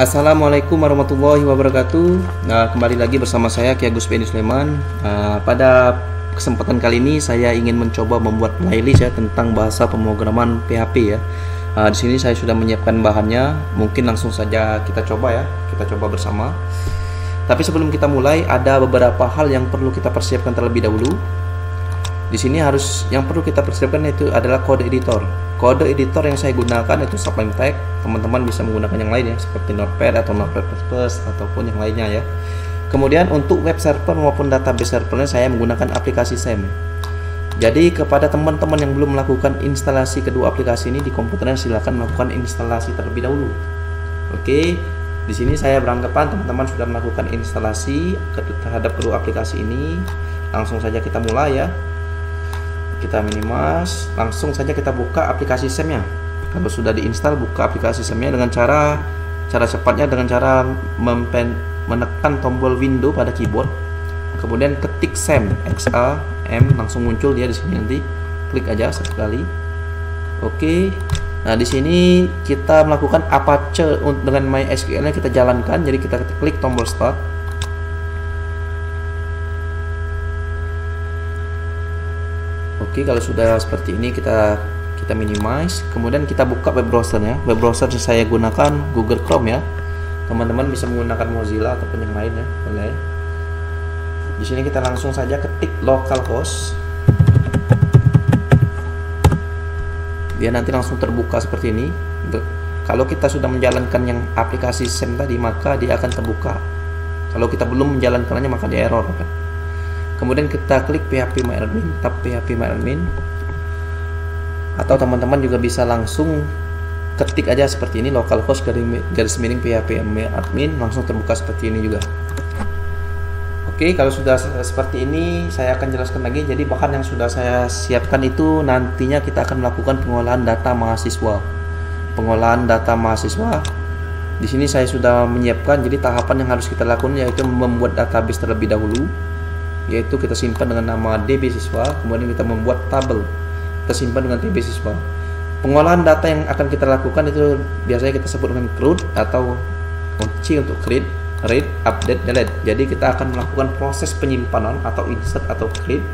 Assalamualaikum warahmatullahi wabarakatuh. Kembali lagi bersama saya Ki Agus Beni Sulaiman. Pada kesempatan kali ini saya ingin mencoba membuat playlist ya tentang bahasa pemrograman PHP ya. Di sini saya sudah menyiapkan bahannya. Mungkin langsung saja kita coba ya. Kita coba bersama. Tapi sebelum kita mulai, ada beberapa hal yang perlu kita persiapkan terlebih dahulu. Di sini yang perlu kita persiapkan itu adalah kode editor. Kode editor yang saya gunakan itu Sublime Text. Teman-teman bisa menggunakan yang lain ya, seperti Notepad atau Notepad++ ataupun yang lainnya ya. Kemudian untuk web server maupun database servernya saya menggunakan aplikasi SAM. Jadi kepada teman-teman yang belum melakukan instalasi kedua aplikasi ini di komputernya, silahkan melakukan instalasi terlebih dahulu. Oke, di sini saya beranggapan teman-teman sudah melakukan instalasi terhadap kedua aplikasi ini. Langsung saja kita mulai ya. Kita minimize, langsung saja kita buka aplikasi SAM-nya. Kalau sudah diinstal, buka aplikasi SAM-nya dengan cara cepatnya dengan cara menekan tombol window pada keyboard. Kemudian ketik SAM, XAM, langsung muncul dia di sini, nanti klik aja satu kali. Oke. Nah, di sini kita melakukan Apache dengan MySQL-nya kita jalankan. Jadi kita klik tombol start. Oke, kalau sudah seperti ini kita minimize, kemudian kita buka web browsernya. Web browser saya gunakan Google Chrome ya. Teman-teman bisa menggunakan Mozilla ataupun yang lainnya, boleh. Di sini kita langsung saja ketik localhost. Dia nanti langsung terbuka seperti ini. Kalau kita sudah menjalankan yang aplikasi SAM tadi, maka dia akan terbuka. Kalau kita belum menjalankannya, maka dia error kan. Kemudian kita klik phpMyAdmin, tab phpMyAdmin, atau teman-teman juga bisa langsung ketik aja seperti ini, localhost /phpMyAdmin, langsung terbuka seperti ini juga. Oke, kalau sudah seperti ini saya akan jelaskan lagi. Jadi bahan yang sudah saya siapkan itu nantinya kita akan melakukan pengolahan data mahasiswa. Pengolahan data mahasiswa. Di sini saya sudah menyiapkan. Jadi tahapan yang harus kita lakukan yaitu membuat database terlebih dahulu. Yaitu kita simpan dengan nama DB siswa, kemudian kita membuat tabel, kita simpan dengan DB siswa. Pengolahan data yang akan kita lakukan itu biasanya kita sebut dengan CRUD atau C untuk create, read, update, delete. Jadi kita akan melakukan proses penyimpanan atau insert atau create,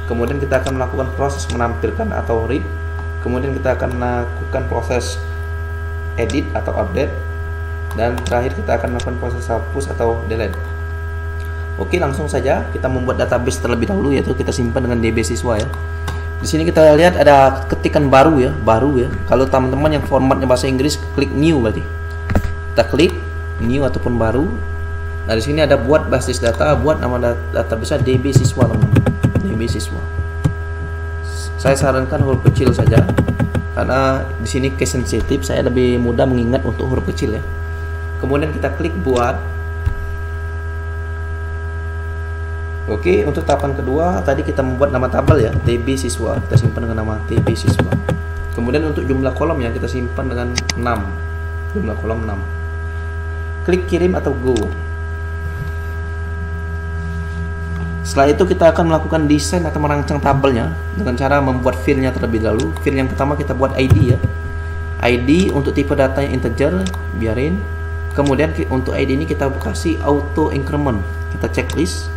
kemudian kita akan melakukan proses menampilkan atau read, kemudian kita akan melakukan proses edit atau update, dan terakhir kita akan melakukan proses hapus atau delete. Oke, langsung saja kita membuat database terlebih dahulu, yaitu kita simpan dengan DB siswa ya. Di sini kita lihat ada ketikan baru ya. Kalau teman-teman yang formatnya bahasa Inggris, klik new berarti. Kita klik new ataupun baru. Nah, di sini ada buat basis data, buat nama database DB siswa teman-teman. DB siswa. Saya sarankan huruf kecil saja karena di sini case sensitive, saya lebih mudah mengingat untuk huruf kecil ya. Kemudian kita klik buat. Oke, untuk tahapan kedua tadi kita membuat nama tabel ya, DB siswa, kita simpan dengan nama DB siswa. Kemudian untuk jumlah kolom ya kita simpan dengan 6. Jumlah kolom 6. Klik kirim atau go. Setelah itu kita akan melakukan desain atau merancang tabelnya dengan cara membuat filenya terlebih dahulu. File yang pertama kita buat ID ya. ID untuk tipe datanya integer, biarin. Kemudian untuk ID ini kita kasih auto increment. Kita checklist.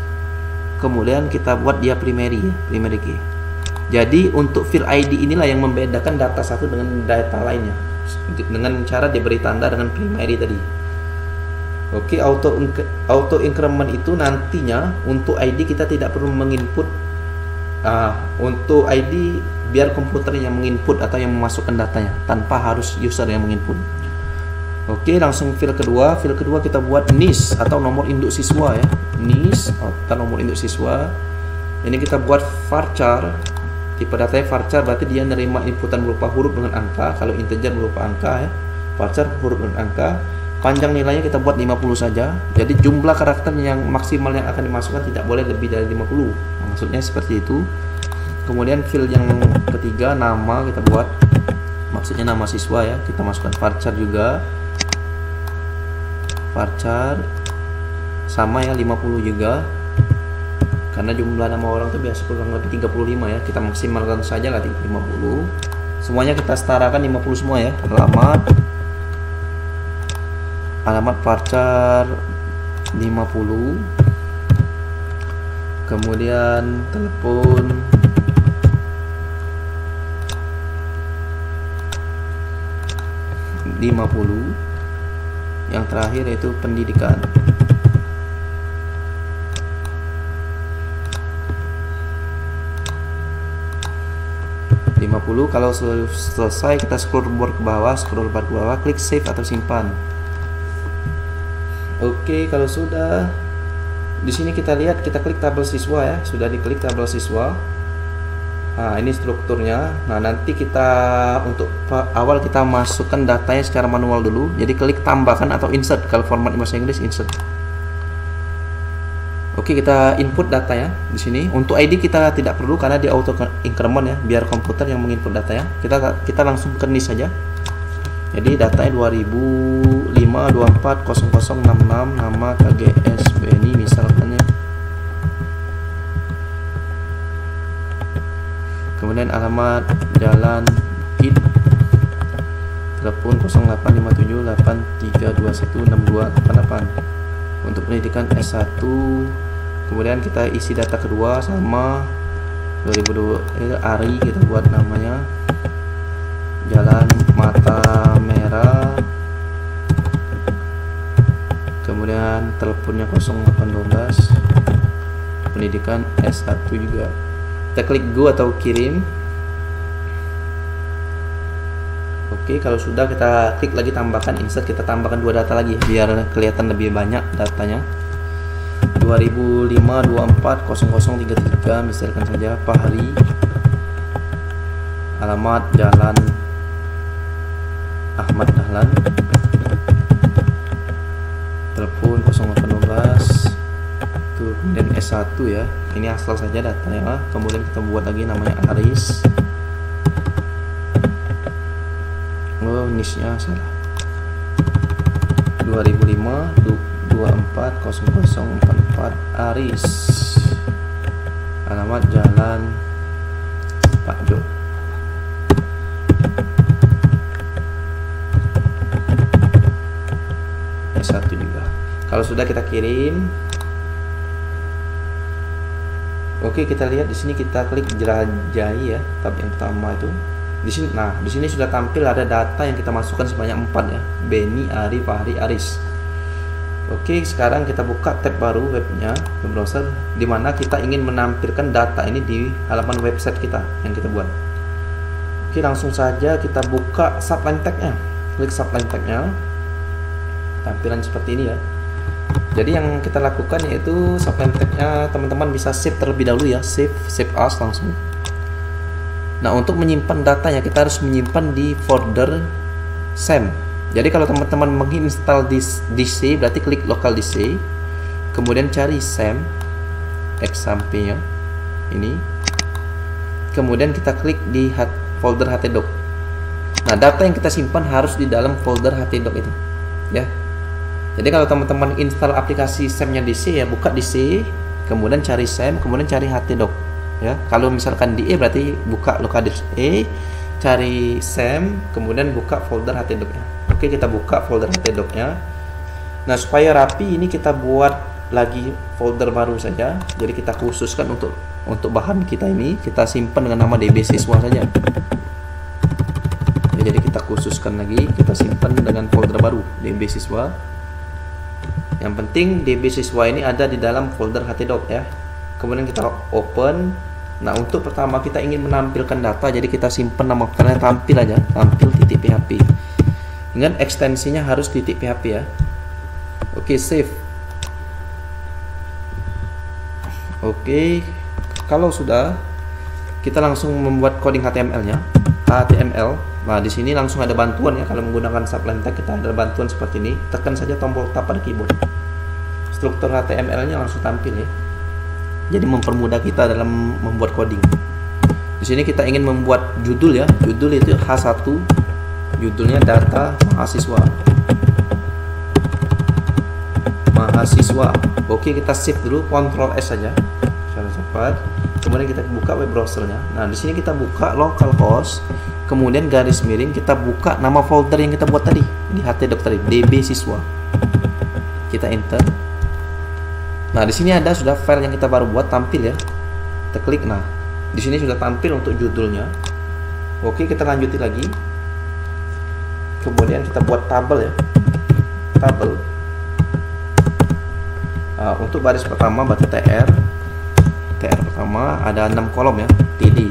Kemudian kita buat dia primary ya, primary key. Jadi untuk field ID inilah yang membedakan data satu dengan data lainnya, dengan cara diberi tanda dengan primary tadi. Oke, auto increment itu nantinya untuk ID kita tidak perlu menginput. Untuk ID biar komputer yang menginput atau yang memasukkan datanya, tanpa harus user yang menginput. Oke, langsung file kedua kita buat NIS atau nomor induk siswa ya. NIS atau nomor induk siswa. Ini kita buat varchar. Tipe datanya varchar, berarti dia menerima inputan berupa huruf dengan angka. Kalau integer berupa angka ya. Varchar huruf dengan angka. Panjang nilainya kita buat 50 saja. Jadi jumlah karakter yang maksimal yang akan dimasukkan tidak boleh lebih dari 50. Maksudnya seperti itu. Kemudian file yang ketiga, nama kita buat. Maksudnya nama siswa ya. Kita masukkan varchar juga. Varchar sama ya 50 juga, karena jumlah nama orang itu biasa kurang lebih 35 ya, kita maksimalkan saja lah 50. Semuanya kita setarakan 50 semua ya. Alamat, alamat varchar 50, kemudian telepon, yang terakhir yaitu pendidikan. Kalau selesai kita scroll bar ke bawah, klik save atau simpan. Oke, kalau sudah, di sini kita lihat, kita klik tabel siswa ya, sudah diklik tabel siswa. Nah, ini strukturnya. Nah, nanti kita untuk awal kita masukkan datanya secara manual dulu. Jadi klik tambahkan atau insert, kalau format bahasa Inggris insert. Oke, kita input data ya di sini. Untuk ID kita tidak perlu karena di auto increment ya, biar komputer yang menginput data ya. Kita langsung ke NIS saja. Jadi datanya 2005-24-0066, nama KGS BNI misalkan ya. Kemudian alamat Jalan Bukit, telepon 085783216288. Untuk pendidikan S1, kemudian kita isi data kedua sama 2002 Ari, kita buat namanya Jalan Mata Merah, kemudian teleponnya 0812, pendidikan S1 juga. Kita klik go atau kirim. Oke, kalau sudah kita klik lagi tambahkan insert, kita tambahkan dua data lagi biar kelihatan lebih banyak datanya. 2005-24-0033 misalkan saja Fahri, alamat Jalan Ahmad Dahlan, telepon 0812, tuh, kemudian S1 ya, ini asal saja datanya. Kemudian kita buat lagi namanya Aris. Oh, NIS-nya salah. 2005-24-0044 Aris, alamat Jalan Pak Jo. S1 juga. Kalau sudah kita kirim. Oke, kita lihat di sini, kita klik jelajahi ya, tab yang pertama itu. Di sini, nah di sini sudah tampil ada data yang kita masukkan sebanyak 4 ya, Beni, Ari, Fahri, Aris. Oke, sekarang kita buka tab baru webnya, web browser, di mana kita ingin menampilkan data ini di halaman website kita yang kita buat. Oke, langsung saja kita buka subline tag-nya, klik subline tag-nya, tampilan seperti ini ya. Jadi yang kita lakukan yaitu subline tag-nya teman-teman bisa save terlebih dahulu ya, save as langsung. Nah, untuk menyimpan datanya kita harus menyimpan di folder SAM. Jadi kalau teman-teman menginstal di DC, berarti klik local DC, kemudian cari SAM XAMPP-nya ini, kemudian kita klik di folder htdoc. Nah, data yang kita simpan harus di dalam folder htdoc itu ya. Jadi kalau teman-teman install aplikasi SAM-nya DC ya, buka DC, kemudian cari SAM, kemudian cari htdoc. Ya, kalau misalkan di E berarti buka lokadisk E, cari SAM, kemudian buka folder htdoc-nya. Oke, kita buka folder htdoc-nya. Nah, supaya rapi ini kita buat lagi folder baru saja. Jadi kita khususkan untuk bahan kita ini, kita simpan dengan nama DB siswa saja. Ya, jadi kita khususkan lagi, kita simpan dengan folder baru DB siswa. Yang penting DB siswa ini ada di dalam folder htdoc ya. Kemudian kita open. Nah, untuk pertama kita ingin menampilkan data, jadi kita simpan nama filenya tampil aja, tampil .php. Dengan ekstensinya harus .php ya. Oke, save. Oke, kalau sudah, kita langsung membuat coding HTML-nya. HTML. Nah, di sini langsung ada bantuan ya, kalau menggunakan subline tag kita ada bantuan seperti ini. Tekan saja tombol tab pada keyboard. Struktur HTML-nya langsung tampil ya. Jadi mempermudah kita dalam membuat coding. Di sini kita ingin membuat judul ya. Judul itu H1. Judulnya data mahasiswa. Mahasiswa. Oke, kita save dulu, Ctrl S saja. Secara cepat. Kemudian kita buka web browsernya. Nah, di sini kita buka localhost kemudian garis miring, kita buka nama folder yang kita buat tadi di HT dokter DB siswa, kita enter. Nah, di sini ada sudah file yang kita baru buat tampil ya. Kita klik, nah di sini sudah tampil untuk judulnya. Oke, kita lanjuti lagi. Kemudian kita buat tabel ya, tabel. Untuk baris pertama batu TR pertama ada 6 kolom ya, TD.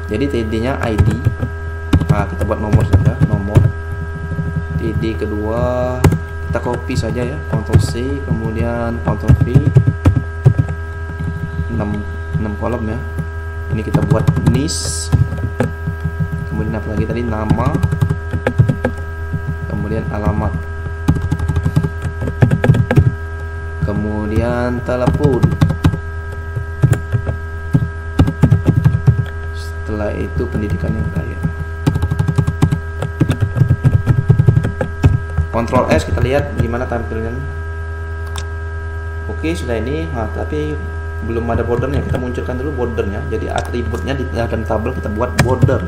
Jadi TD-nya ID. Nah, kita buat nomor saja, nomor. TD kedua kita copy saja ya, Ctrl C, kemudian Ctrl V. 6 kolom ya. Ini kita buat NIS. Kemudian apa lagi tadi, nama. Kemudian alamat. Kemudian telepon. Setelah itu pendidikan yang kaya. Ctrl S, kita lihat gimana tampilannya. Oke, sudah ini. Nah, tapi belum ada bordernya. Kita munculkan dulu bordernya. Jadi atributnya di dalam tabel kita buat border.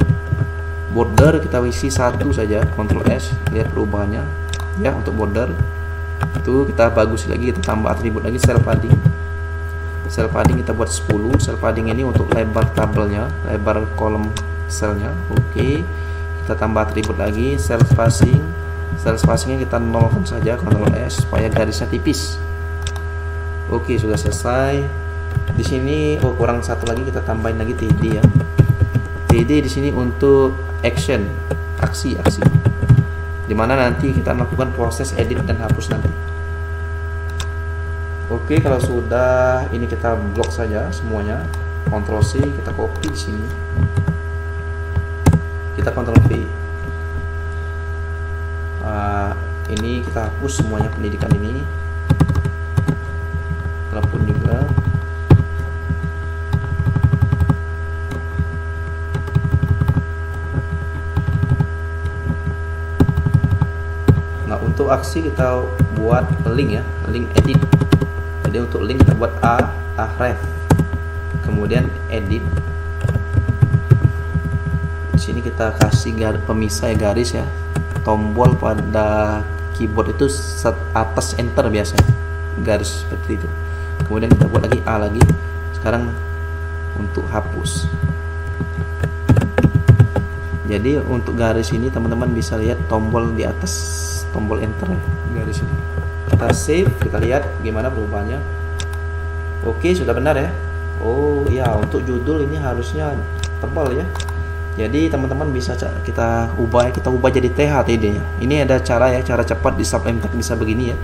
Border kita isi 1 saja. Ctrl S, lihat perubahannya ya. Untuk border itu kita bagus lagi, kita tambah atribut lagi, cell padding. Cell padding kita buat 10. Cell padding ini untuk lebar tabelnya, lebar kolom selnya. Oke, kita tambah atribut lagi, cell spacing. Cell spacingnya kita nolkan saja, Ctrl S, supaya garisnya tipis. Oke, sudah selesai. Di sini kurang satu lagi, kita tambahin lagi TD ya. TD di sini untuk action, aksi, dimana nanti kita melakukan proses edit dan hapus nanti. Oke, kalau sudah ini kita blok saja semuanya. Ctrl C, kita copy di sini. Kita Ctrl V. Ini kita hapus semuanya pendidikan ini. Telepon juga. Nah, untuk aksi kita buat link ya, link edit. Jadi untuk link kita buat href, kemudian edit. Di sini kita kasih pemisah ya, garis ya. Tombol pada keyboard itu atas enter biasanya, garis seperti itu. Kemudian kita buat lagi A lagi. Sekarang untuk hapus. Jadi untuk garis ini teman-teman bisa lihat tombol di atas, tombol enter ya, garis ini. Kita save, kita lihat gimana perubahannya. Oke, sudah benar ya. Oh ya, untuk judul ini harusnya tebal ya. Jadi teman-teman bisa kita ubah jadi THTD nya. Ini ada cara ya, cara cepat di Sublime Text bisa begini ya.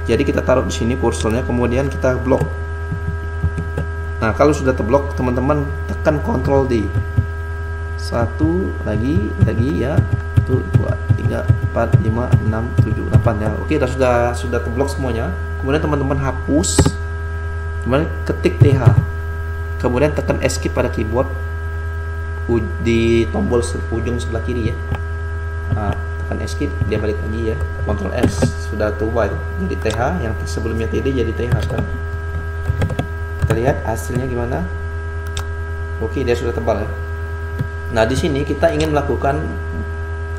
Jadi kita taruh di sini kursornya, kemudian kita blok. Nah, kalau sudah terblok, teman-teman tekan Ctrl D. 1 lagi ya. 1 2 3 4 5 6 7 8 ya. Oke, sudah terblok semuanya. Kemudian teman-teman hapus. Kemudian ketik TH. Kemudian tekan escape pada keyboard di tombol ujung sebelah kiri ya. Nah, tekan escape, dia balik lagi ya. Ctrl S, sudah terubah itu jadi TH, yang sebelumnya TD jadi TH sekarang. Kita lihat hasilnya gimana. Oke, dia sudah tebal ya. Nah, di sini kita ingin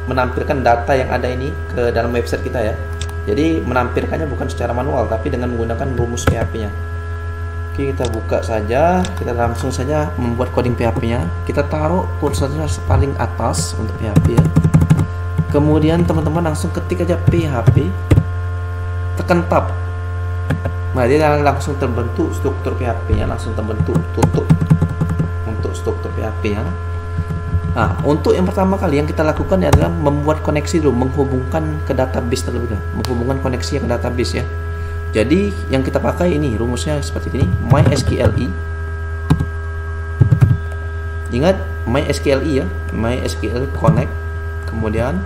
menampilkan data yang ada ini ke dalam website kita ya. Jadi menampilkannya bukan secara manual, tapi dengan menggunakan rumus PHP-nya. Oke, kita buka saja, kita langsung saja membuat coding PHP-nya. Kita taruh kursornya paling atas untuk PHP ya. Kemudian teman-teman langsung ketik aja PHP, tekan tab. Nah, dia langsung terbentuk struktur PHP-nya, langsung terbentuk tutup untuk struktur PHP-nya. Nah, untuk yang pertama kali yang kita lakukan adalah membuat koneksi dulu, menghubungkan ke database terlebih dahulu, menghubungkan koneksi ke database ya. Jadi yang kita pakai ini rumusnya seperti ini, MySQLi. Ingat MySQLi ya, MySQL connect. Kemudian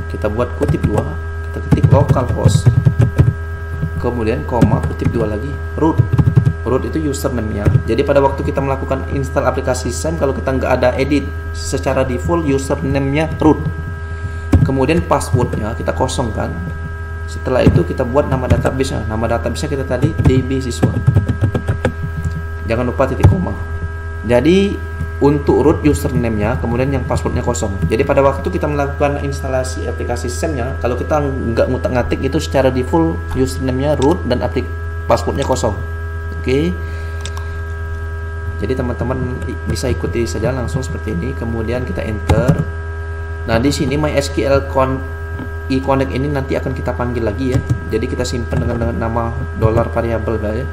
kita buat kutip 2, kita ketik localhost. Kemudian koma, kutip 2 lagi, root. Root itu username-nya. Jadi pada waktu kita melakukan install aplikasi SIM, kalau kita nggak ada edit, secara default username-nya root. Kemudian passwordnya kita kosongkan. Setelah itu kita buat nama database-nya. Nama database-nya kita tadi DB siswa. Jangan lupa titik koma. Jadi untuk root username-nya, kemudian yang passwordnya kosong. Jadi pada waktu kita melakukan instalasi aplikasi SEM-nya, kalau kita nggak ngutak-ngatik itu secara default username-nya root dan passwordnya kosong. Oke. Jadi teman-teman bisa ikuti saja langsung seperti ini. Kemudian kita enter. Nah di sini MySQL connect ini nanti akan kita panggil lagi ya. Jadi kita simpan dengan nama dollar variable ya,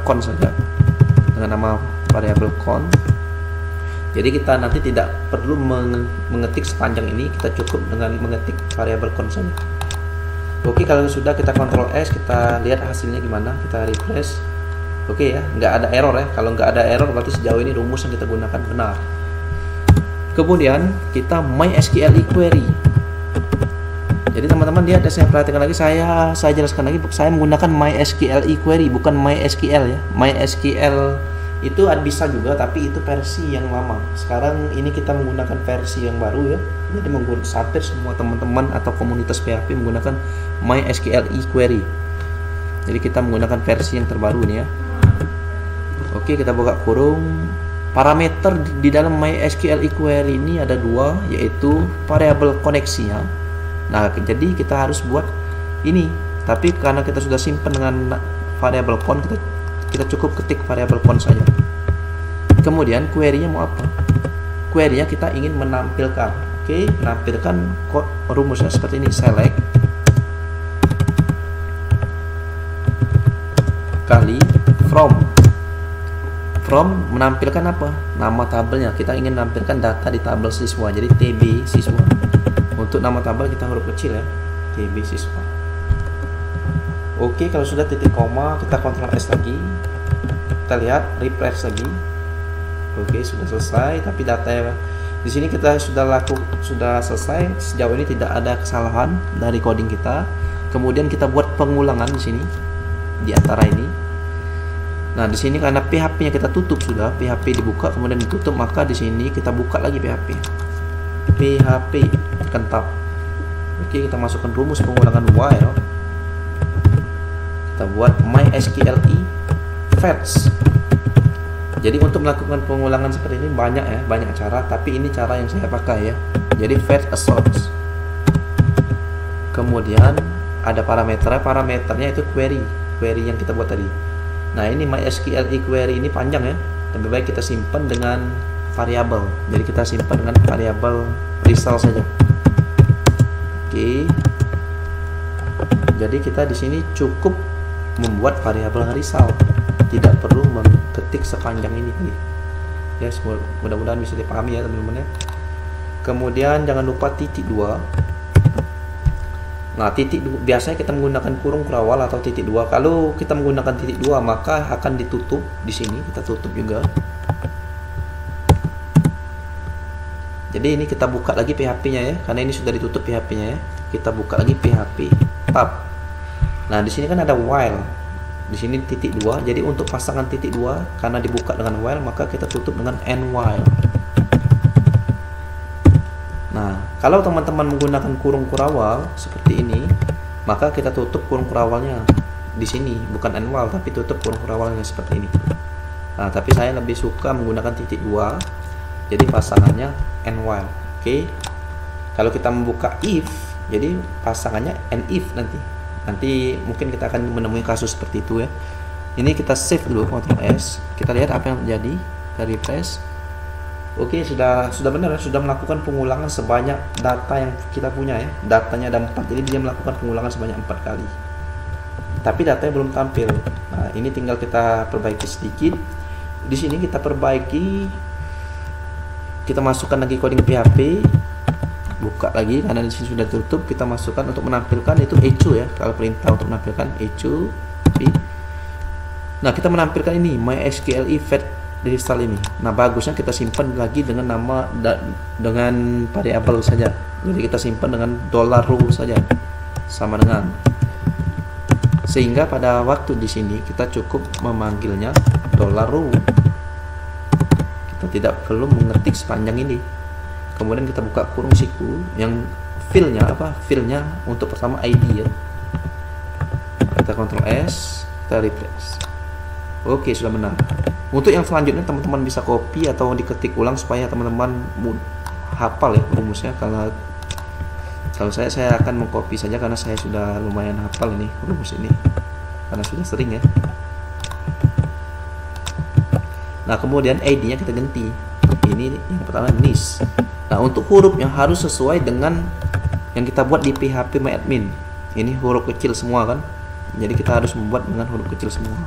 $con saja dengan nama variable con. Jadi kita nanti tidak perlu mengetik sepanjang ini, kita cukup dengan mengetik variabel con saja. Oke, kalau sudah kita Ctrl S, kita lihat hasilnya gimana, kita refresh. Oke ya, nggak ada error ya. Kalau nggak ada error berarti sejauh ini rumus yang kita gunakan benar. Kemudian kita MySQL query. Jadi teman-teman lihat, saya perhatikan lagi, saya jelaskan lagi, saya menggunakan MySQL query bukan MySQL ya. MySQL itu bisa juga, tapi itu versi yang lama. Sekarang ini kita menggunakan versi yang baru ya. Jadi hampir semua teman-teman atau komunitas PHP menggunakan MySQL query. Jadi kita menggunakan versi yang terbaru nih ya. Oke, kita buka kurung. Parameter di dalam MySQL query ini ada dua, yaitu variabel koneksinya. Nah, jadi kita harus buat ini. Tapi karena kita sudah simpan dengan variabel con, kita cukup ketik variabel con saja. Kemudian query-nya mau apa? Query-nya kita ingin menampilkan. Oke, menampilkan kok rumusnya seperti ini, select kali from menampilkan apa? Nama tabelnya. Kita ingin menampilkan data di tabel siswa. Jadi TB siswa. Untuk nama tabel kita huruf kecil ya, TB siswa. Oke, kalau sudah titik koma, kita Ctrl S lagi. Kita lihat, refresh lagi. Oke, sudah selesai. Tapi data di sini kita sudah selesai. Sejauh ini tidak ada kesalahan dari coding kita. Kemudian kita buat pengulangan di sini, di antara ini. Nah, di sini karena PHP-nya kita tutup sudah, PHP dibuka kemudian ditutup, maka di sini kita buka lagi PHP, tekan tab. Oke, kita masukkan rumus pengulangan while. Kita buat MySQL fetch. Jadi untuk melakukan pengulangan seperti ini banyak ya, banyak cara, tapi ini cara yang saya pakai ya. Jadi fetch a source. Kemudian ada parameternya itu query yang kita buat tadi. Nah, ini MySQL query ini panjang ya. Lebih baik kita simpan dengan variabel. Jadi kita simpan dengan variabel result saja. Oke. Jadi kita di sini cukup membuat variabel result, tidak perlu mengetik sepanjang ini. Ya, mudah-mudahan bisa dipahami ya teman-teman ya. Kemudian jangan lupa titik 2. Nah, titik 2 biasanya kita menggunakan kurung kurawal atau titik 2. Kalau kita menggunakan titik 2 maka akan ditutup di sini, kita tutup juga. Jadi ini kita buka lagi PHP-nya ya, karena ini sudah ditutup PHP-nya ya. Kita buka lagi PHP tab. Nah, di sini kan ada while. Di sini titik 2. Jadi untuk pasangan titik 2 karena dibuka dengan while, maka kita tutup dengan end while. Nah, kalau teman-teman menggunakan kurung kurawal seperti ini, maka kita tutup kurung kurawalnya di sini, bukan end while tapi tutup kurung kurawalnya seperti ini. Nah, tapi saya lebih suka menggunakan titik 2. Jadi pasangannya end while. Oke. Kalau kita membuka if, jadi pasangannya end if nanti. Nanti mungkin kita akan menemui kasus seperti itu ya. Ini kita save dulu, Ctrl S. Kita lihat apa yang terjadi. Kita refresh. Oke, sudah benar, sudah melakukan pengulangan sebanyak data yang kita punya ya. Datanya ada 4, jadi dia melakukan pengulangan sebanyak 4 kali. Tapi datanya belum tampil. Nah, ini tinggal kita perbaiki sedikit. Di sini kita perbaiki. Kita masukkan lagi coding PHP. Buka lagi karena di sini sudah tutup. Kita masukkan untuk menampilkan itu echo ya. Kalau perintah untuk menampilkan echo. Nah, kita menampilkan ini MySQL fetch result ini. Nah, bagusnya kita simpan lagi dengan nama dengan variabel saja. Jadi kita simpan dengan $row saja. Sama dengan. Sehingga pada waktu di sini kita cukup memanggilnya $row. Kita tidak perlu mengetik sepanjang ini. Kemudian kita buka kurung siku yang filenya apa? Filenya untuk pertama ID ya. Kita Ctrl S, kita refresh. Oke, sudah benar. Untuk yang selanjutnya teman-teman bisa copy atau diketik ulang supaya teman-teman hafal ya rumusnya. Kalau saya akan mengcopy saja karena saya sudah lumayan hafal ini rumus ini karena sudah sering ya. Nah, kemudian ID-nya kita ganti. Ini yang pertama NIS. Nah, untuk hurufnya harus sesuai dengan yang kita buat di phpMyAdmin. Ini huruf kecil semua kan. Jadi kita harus membuat dengan huruf kecil semua.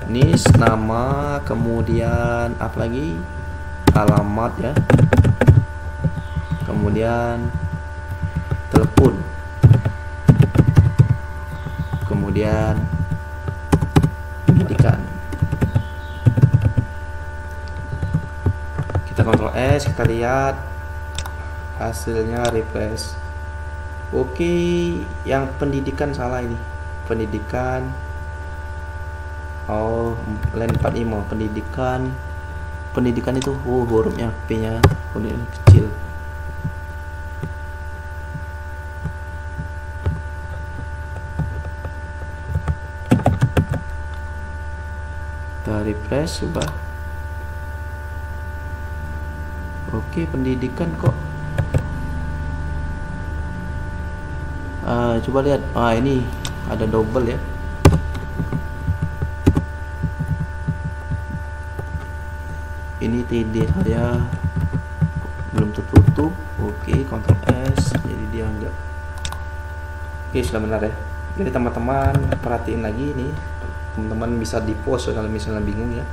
NIS, nama, kemudian apa lagi? Alamat ya. Kemudian telepon. Kemudian pendidikan. Kita Ctrl S, kita lihat hasilnya, refresh. Oke, yang pendidikan salah ini. Pendidikan. Oh, line 45 pendidikan. Pendidikan itu hurufnya P-nya huruf kecil. Kita refresh coba. Oke, pendidikan kok. Coba lihat. Ini ada double ya. Ini TD saya belum tertutup. Oke, Ctrl S, jadi dia enggak. Oke, sudah benar ya. Jadi teman-teman perhatiin lagi ini. Teman-teman bisa di pause kalau misalnya bingung ya.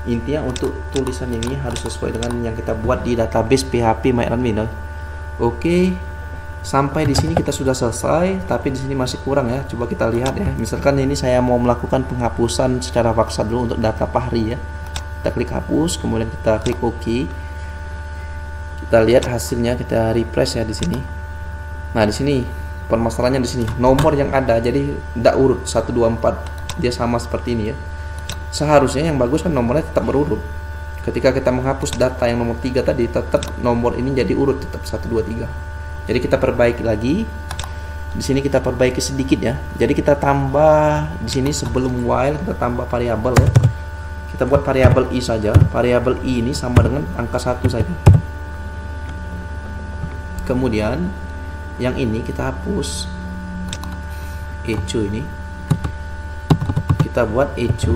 Intinya untuk tulisan ini harus sesuai dengan yang kita buat di database phpMyAdmin. Oke, sampai di sini kita sudah selesai, tapi di sini masih kurang ya. Coba kita lihat ya. Misalkan ini saya mau melakukan penghapusan secara paksa dulu untuk data Fahri ya. Kita klik hapus, kemudian kita klik OK. Kita lihat hasilnya, kita refresh ya di sini. Nah, di sini permasalahannya di sini. Nomor yang ada jadi tidak urut 1 2 4. Dia sama seperti ini ya. Seharusnya yang bagus kan nomornya tetap berurut. Ketika kita menghapus data yang nomor 3 tadi, tetap nomor ini jadi urut tetap 1 2 3. Jadi kita perbaiki lagi. Di sini kita perbaiki sedikit ya. Jadi kita tambah di sini sebelum while kita tambah variabel ya. Kita buat variabel i saja. Variabel i ini sama dengan angka 1 saja. Kemudian yang ini kita hapus. Echo ini. Kita buat echo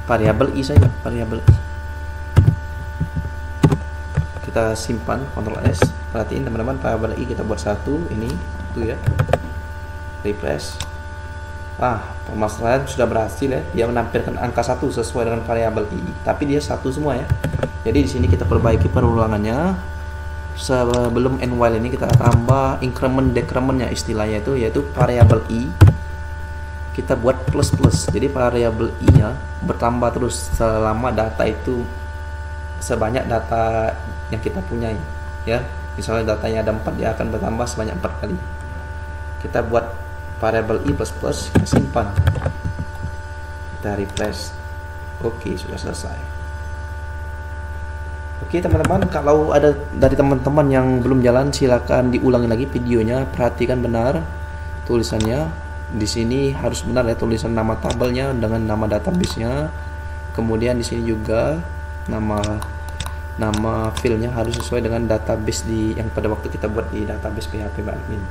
variabel i saja, variabel i. Kita simpan, Ctrl S. Perhatiin teman-teman, variabel i kita buat 1 ini, itu ya. Refresh. Permasalahan sudah berhasil ya. Dia menampilkan angka 1 sesuai dengan variabel i, tapi dia 1 semua ya. Jadi di sini kita perbaiki perulangannya. Sebelum end while ini kita tambah increment decrementnya istilahnya itu, yaitu variabel i kita buat plus. Jadi variabel i nya bertambah terus selama data itu sebanyak data yang kita punya ya. Misalnya datanya ada 4, dia akan bertambah sebanyak 4 kali. Kita buat variabel i plus, kita simpan, kita refresh. Oke, sudah selesai. Oke teman-teman, kalau ada dari teman-teman yang belum jalan, silakan diulangi lagi videonya, perhatikan benar tulisannya. Di sini harus benar ya, tulisan nama tabelnya dengan nama database-nya. Kemudian di sini juga nama filenya harus sesuai dengan database yang pada waktu kita buat di database phpMyAdmin.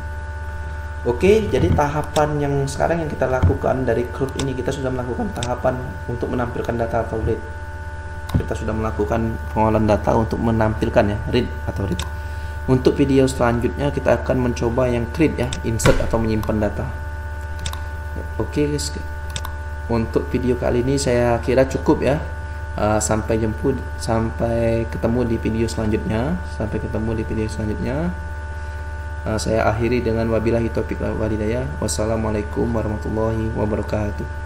Oke, jadi tahapan yang sekarang yang kita lakukan dari CRUD ini, kita sudah melakukan tahapan untuk menampilkan data atau read. Kita sudah melakukan pengolahan data untuk menampilkan ya, read atau read. Untuk video selanjutnya kita akan mencoba yang create ya, insert atau menyimpan data. Oke guys, untuk video kali ini saya kira cukup ya. Sampai ketemu di video selanjutnya. Saya akhiri dengan wabillahi taufiq wal hidayah. Wassalamualaikum warahmatullahi wabarakatuh.